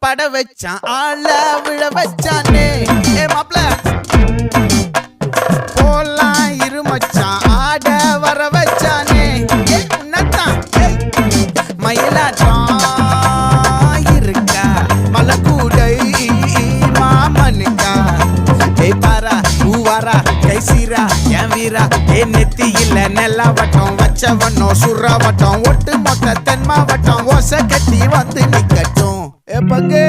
பட வச்சான் ஆள விழ வச்சானே ஏ மாப்ள போலாம் இருமச்சான் ஆட வர வச்சானே ஏ உன்னதான் மயிலாட்டம் இருக்கா மலக்கூடை மாமனுக்கா ஏய் பாரா பூவாரா கைசீரா என் வீரா ஏ நெத்தி இல்ல நெல்லாவட்டம் வச்சவனும் சுறாவட்டம் ஒட்டு மொத்த தென் மாவட்டம் ஓசை கட்டி வந்து நிக்கட்டும் ஏ பங்கே